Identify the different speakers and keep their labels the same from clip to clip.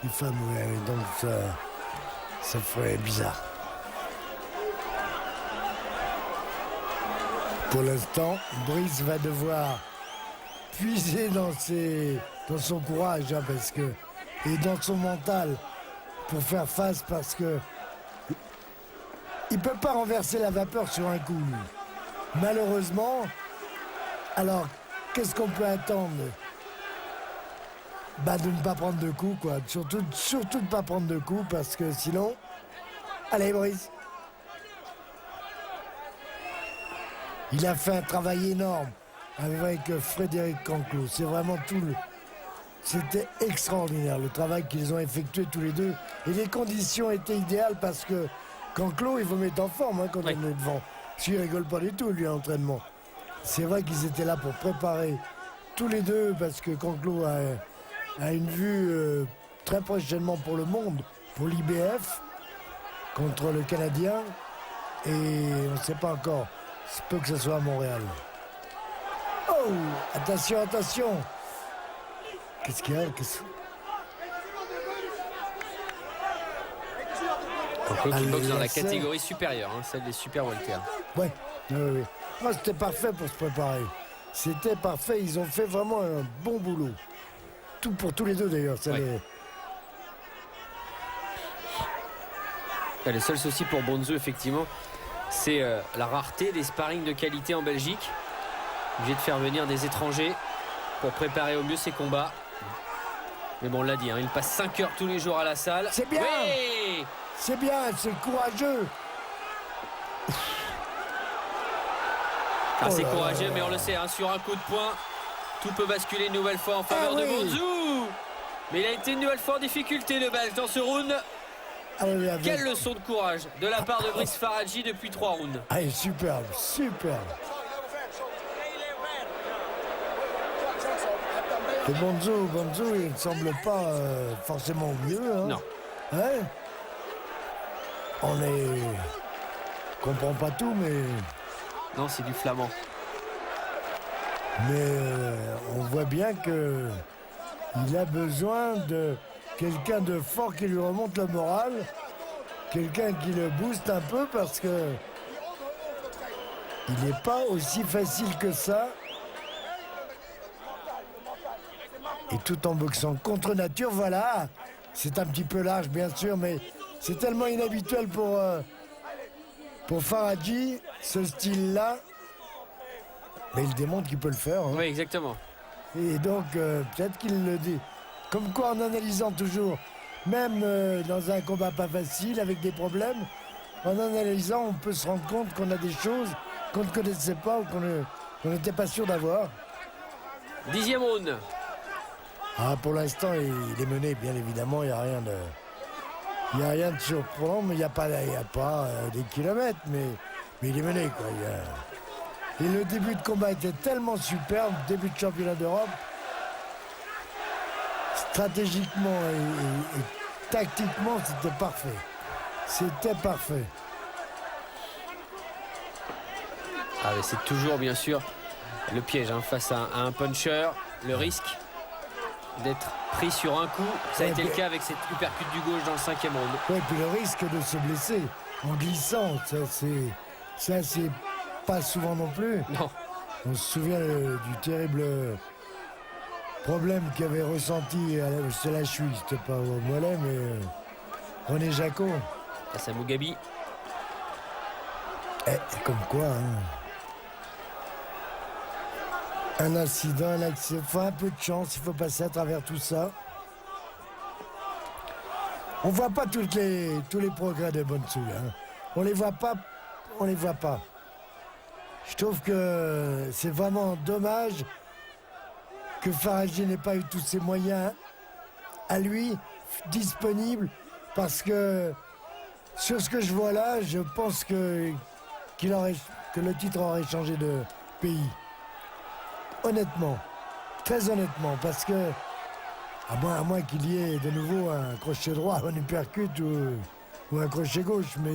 Speaker 1: Les femmes, ouais, donc ça ferait bizarre. Pour l'instant, Brice va devoir puiser dans son courage, hein, et dans son mental pour faire face, parce que il peut pas renverser la vapeur sur un coup, lui. Malheureusement. Alors, qu'est-ce qu'on peut attendre? De ne pas prendre de coups, quoi. Surtout de ne pas prendre de coups, parce que sinon... Allez, Brice. Il a fait un travail énorme avec Frédéric Canclot. C'est vraiment C'était extraordinaire, le travail qu'ils ont effectué tous les deux. Et les conditions étaient idéales, parce que Canclot, il faut mettre en forme, hein, quand on est devant. Il rigole pas du tout, lui, à l'entraînement. C'est vrai qu'ils étaient là pour préparer tous les deux, parce que Canclot a une vue très prochainement pour le monde, pour l'IBF, contre le Canadien. Et on ne sait pas encore. Il peut que ce soit à Montréal. Oh, attention, attention. Qu'est-ce qu'il y a?
Speaker 2: Canclot qui boxe dans la catégorie supérieure, hein, celle des super welter.
Speaker 1: Oui. Moi, c'était parfait pour se préparer. C'était parfait. Ils ont fait vraiment un bon boulot. Tout pour tous les deux, d'ailleurs.
Speaker 2: Le seul souci pour Bonzo, effectivement, c'est la rareté des sparring de qualité en Belgique. Obligé de faire venir des étrangers pour préparer au mieux ses combats. Mais bon, on l'a dit, hein, il passe 5 heures tous les jours à la salle.
Speaker 1: C'est bien.
Speaker 2: Oui,
Speaker 1: c'est bien, c'est courageux.
Speaker 2: C'est courageux, mais on le sait, hein, sur un coup de poing, tout peut basculer une nouvelle fois en faveur de Bonzo. Mais il a été une nouvelle fois en difficulté, le Belge, dans ce round. Quelle leçon de courage de la part de Brice Faradji depuis 3 rounds.
Speaker 1: Superbe, superbe. Et Bonzo, il ne semble pas forcément au mieux. Hein.
Speaker 2: Non.
Speaker 1: Hein? On comprend pas tout, mais...
Speaker 2: Non, c'est du flamand.
Speaker 1: Mais on voit bien que il a besoin de quelqu'un de fort qui lui remonte le moral, quelqu'un qui le booste un peu, parce que il n'est pas aussi facile que ça. Et tout en boxant contre nature, voilà. C'est un petit peu large, bien sûr, mais c'est tellement inhabituel pour Faradji, ce style-là. Mais il démontre qu'il peut le faire. Hein.
Speaker 2: Oui, exactement.
Speaker 1: Et donc, peut-être qu'il le dit. Comme quoi, en analysant toujours, même dans un combat pas facile, avec des problèmes, en analysant, on peut se rendre compte qu'on a des choses qu'on ne connaissait pas ou qu'on n'était pas sûr d'avoir.
Speaker 2: 10e round.
Speaker 1: Pour l'instant, il est mené, bien évidemment, il n'y a rien de surprenant, mais il n'y a pas des kilomètres, mais il est mené, quoi. Et le début de combat était tellement superbe, début de championnat d'Europe, stratégiquement et tactiquement, c'était parfait. C'était parfait.
Speaker 2: Mais c'est toujours, bien sûr, le piège, hein, face à un puncher, le risque d'être pris sur un coup. Ça a été le cas avec cette uppercut du gauche dans le 5e round.
Speaker 1: Oui, puis le risque de se blesser en glissant, ça c'est pas souvent non plus.
Speaker 2: Non.
Speaker 1: On se souvient du terrible problème qu'avait ressenti, c'est la cheville, c'était pas au mollet, mais René Jacot.
Speaker 2: Face à Mugabi.
Speaker 1: Comme quoi, hein. Un incident, un accident, il faut un peu de chance, il faut passer à travers tout ça. On voit pas tous les progrès de Bonzo, hein. On les voit pas. Je trouve que c'est vraiment dommage que Faradji n'ait pas eu tous ses moyens à lui disponibles, parce que sur ce que je vois là, je pense que le titre aurait changé de pays. Honnêtement, très honnêtement, parce que à moins qu'il y ait de nouveau un crochet droit, un uppercut ou un crochet gauche, mais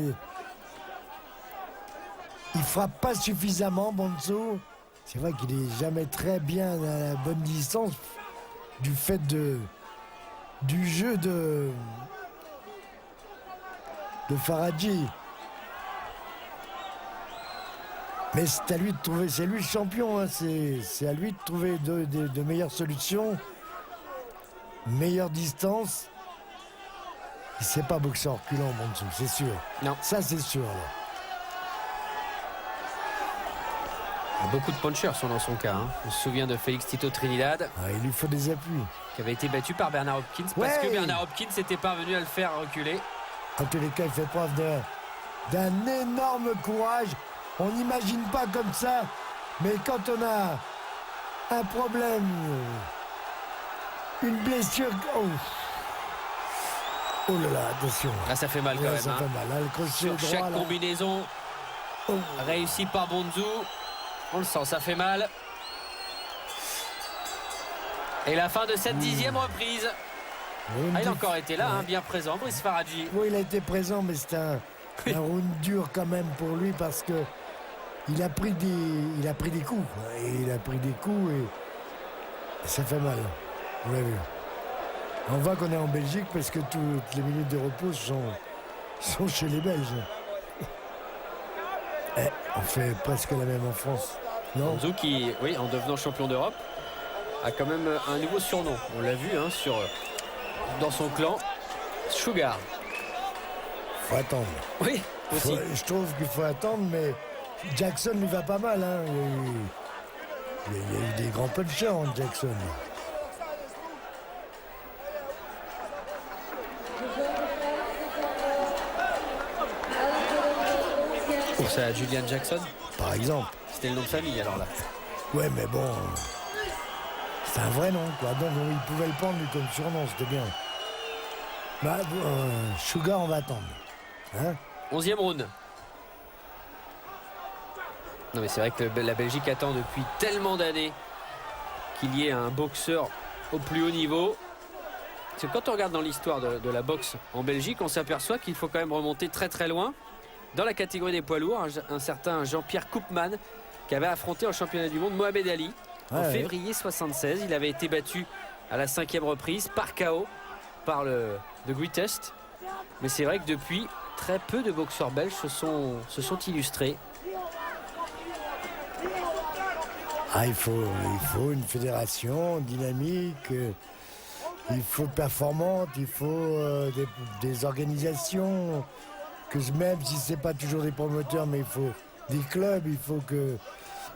Speaker 1: il frappe pas suffisamment, Bonzo. C'est vrai qu'il est jamais très bien à la bonne distance du fait du jeu de Faradji. Mais c'est à lui de trouver, c'est lui le champion, hein, c'est à lui de trouver de meilleures solutions, meilleure distance. C'est pas boxeur reculant, Bonzo, c'est sûr.
Speaker 2: Non.
Speaker 1: Ça, c'est sûr. Là.
Speaker 2: Beaucoup de punchers sont dans son cas. Hein. On se souvient de Félix Tito Trinidad.
Speaker 1: Ah, il lui faut des appuis.
Speaker 2: Qui avait été battu par Bernard Hopkins. Parce que Bernard Hopkins n'était pas venu à le faire reculer.
Speaker 1: En tous les cas, il fait preuve d'un énorme courage. On n'imagine pas comme ça. Mais quand on a un problème, une blessure... Oh là là, attention.
Speaker 2: Là, ça fait mal quand même.
Speaker 1: Ça fait mal. Là, le crochet
Speaker 2: sur
Speaker 1: droit,
Speaker 2: chaque
Speaker 1: là.
Speaker 2: combinaison réussie par Bonzo. On le sent, ça fait mal. Et la fin de cette 10e reprise. Il a encore été là, hein, bien présent, Brice Faradji.
Speaker 1: Oui, il a été présent, mais c'est un round dur quand même pour lui parce que il a pris des coups. Quoi. Et il a pris des coups et ça fait mal. On l'a vu. On voit qu'on est en Belgique parce que toutes les minutes de repos sont chez les Belges. On fait presque la même en France. Non.
Speaker 2: Bonzo qui, oui, en devenant champion d'Europe, a quand même un nouveau surnom. On l'a vu hein, dans son clan. Sugar.
Speaker 1: Faut attendre.
Speaker 2: Oui, aussi.
Speaker 1: Je trouve qu'il faut attendre, mais Jackson lui va pas mal. Hein. Il y a eu des grands punchers en Jackson.
Speaker 2: Pour ça, Julian Jackson,
Speaker 1: par exemple.
Speaker 2: C'était le nom de famille alors là.
Speaker 1: Ouais, mais bon, c'est un vrai nom, quoi. Donc il pouvait le prendre lui comme surnom, c'était bien. Bah, Sugar, on va attendre. Hein
Speaker 2: 11e round. Non mais c'est vrai que la Belgique attend depuis tellement d'années qu'il y ait un boxeur au plus haut niveau. Parce que quand on regarde dans l'histoire de la boxe en Belgique, on s'aperçoit qu'il faut quand même remonter très très loin. Dans la catégorie des poids lourds, un certain Jean-Pierre Koopman qui avait affronté au championnat du monde Mohamed Ali en février 76. Il avait été battu à la 5e reprise par KO par le Greatest. Mais c'est vrai que depuis, très peu de boxeurs belges se sont illustrés.
Speaker 1: Il faut une fédération dynamique, il faut performante, il faut des organisations, que même si c'est pas toujours des promoteurs, mais il faut des clubs, il faut que...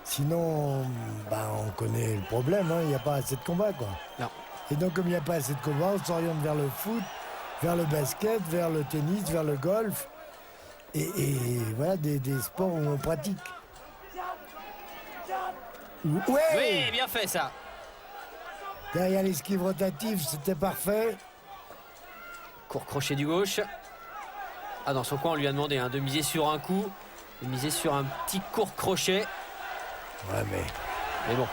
Speaker 1: Sinon, on connaît le problème, hein, il n'y a pas assez de combats, quoi.
Speaker 2: Non.
Speaker 1: Et donc, comme il n'y a pas assez de combats, on s'oriente vers le foot, vers le basket, vers le tennis, vers le golf, et voilà, des sports où on pratique. Ouais.
Speaker 2: Oui, bien fait ça.
Speaker 1: Derrière l'esquive rotative, c'était parfait.
Speaker 2: Court crochet du gauche. Dans son coin, on lui a demandé de miser sur un coup, de miser sur un petit court crochet.
Speaker 1: Ouais,
Speaker 2: mais bon.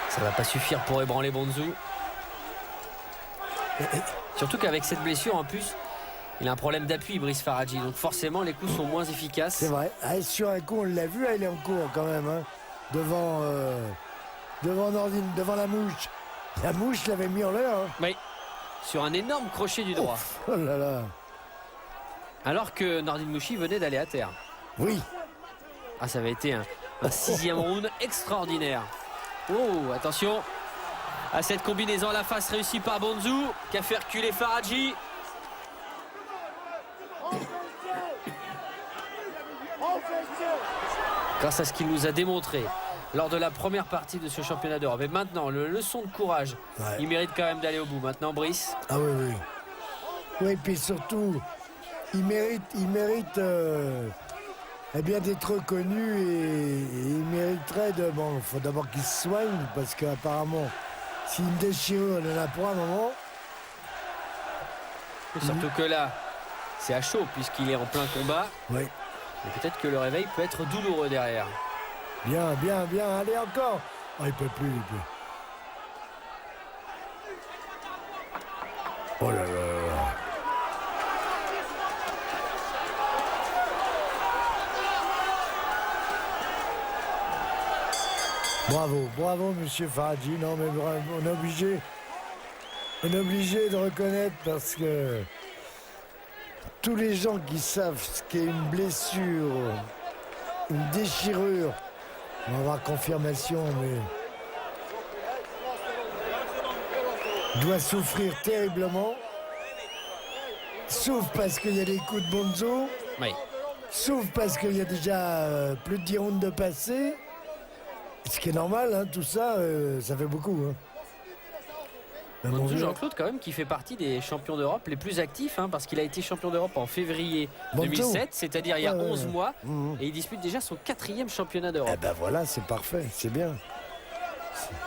Speaker 2: Ça va pas suffire pour ébranler Bonzo. Surtout qu'avec cette blessure, en plus, il a un problème d'appui, Brice Faradji. Donc forcément, les coups sont moins efficaces.
Speaker 1: C'est vrai. Sur un coup, on l'a vu, il est en cours quand même. Hein, devant Nordine, devant la mouche. La mouche l'avait mis en l'air. Hein.
Speaker 2: Oui. Sur un énorme crochet du droit.
Speaker 1: Oh là là.
Speaker 2: Alors que Nordine Mouchi venait d'aller à terre.
Speaker 1: Oui.
Speaker 2: Ça avait été un 6e round extraordinaire. Oh, attention à cette combinaison à la face réussie par Bonzo qui a fait reculer Faradji. Grâce à ce qu'il nous a démontré lors de la première partie de ce championnat d'Europe. Et maintenant, le leçon de courage, il mérite quand même d'aller au bout. Maintenant, Brice.
Speaker 1: Ah oui, oui. Oui, puis surtout, il mérite d'être reconnu et il mériterait de... Bon, il faut d'abord qu'il se soigne parce qu'apparemment, s'il une déchirure, il en a pour un moment.
Speaker 2: Et surtout que là, c'est à chaud puisqu'il est en plein combat.
Speaker 1: Oui.
Speaker 2: Et peut-être que le réveil peut être douloureux derrière.
Speaker 1: Bien, bien, bien. Allez, encore. Il peut plus, il peut. Oh là là là. Bravo, bravo, monsieur Faradji. Non, mais bravo, on est obligé On est obligé de reconnaître parce que tous les gens qui savent ce qu'est une blessure, une déchirure, on va avoir confirmation, mais doit souffrir terriblement. Sauf parce qu'il y a des coups de Bonzo,
Speaker 2: Oui.
Speaker 1: sauf parce qu'il y a déjà plus de 10 rounds de passé. Ce qui est normal, hein, tout ça, ça fait beaucoup. Hein. Mais mon
Speaker 2: Bonzo
Speaker 1: vieux,
Speaker 2: Jean-Claude quand même qui fait partie des champions d'Europe les plus actifs hein, parce qu'il a été champion d'Europe en février
Speaker 1: Bonzo.
Speaker 2: 2007, c'est-à-dire il y a
Speaker 1: Ouais, ouais,
Speaker 2: 11
Speaker 1: ouais.
Speaker 2: mois
Speaker 1: Mhm.
Speaker 2: et il dispute déjà son 4e championnat
Speaker 1: Eh
Speaker 2: d'Europe.
Speaker 1: ben voilà, c'est parfait, c'est bien.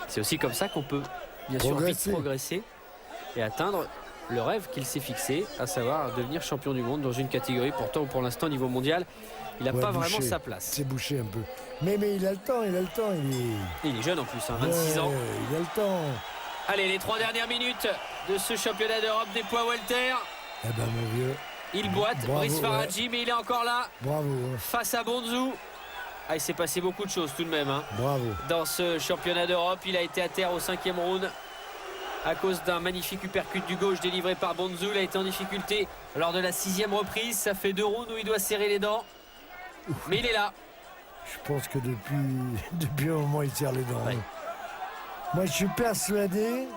Speaker 2: C'est aussi comme ça qu'on peut bien sûr
Speaker 1: Progresser.
Speaker 2: vite progresser et atteindre le rêve qu'il s'est fixé, à savoir devenir champion du monde dans une catégorie pourtant où pour l'instant au niveau mondial il n'a
Speaker 1: Ouais,
Speaker 2: pas
Speaker 1: bouché.
Speaker 2: vraiment sa place.
Speaker 1: C'est bouché un peu. Mais il a le temps, il est...
Speaker 2: Il est jeune en plus, hein, 26 ans.
Speaker 1: Ouais, il a le temps.
Speaker 2: Allez, les 3 dernières minutes de ce championnat d'Europe des poids welter.
Speaker 1: Eh ben mon vieux,
Speaker 2: Il boite,
Speaker 1: Bravo,
Speaker 2: Brice Faradji, mais il est encore là
Speaker 1: bravo, hein,
Speaker 2: face à Bonzou. Ah, il s'est passé beaucoup de choses tout de même. Hein.
Speaker 1: bravo.
Speaker 2: Dans ce championnat d'Europe, il a été à terre au 5e round à cause d'un magnifique uppercut du gauche délivré par Bonzou. Il a été en difficulté lors de la 6e reprise. Ça fait 2 rounds où il doit serrer les dents. Mais il est là.
Speaker 1: Je pense que depuis un moment, il serre les dents.
Speaker 2: Ouais.
Speaker 1: Moi, je suis persuadé,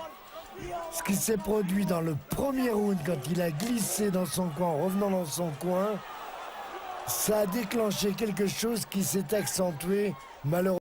Speaker 1: ce qui s'est produit dans le premier round, quand il a glissé dans son coin, en revenant dans son coin, ça a déclenché quelque chose qui s'est accentué, malheureusement.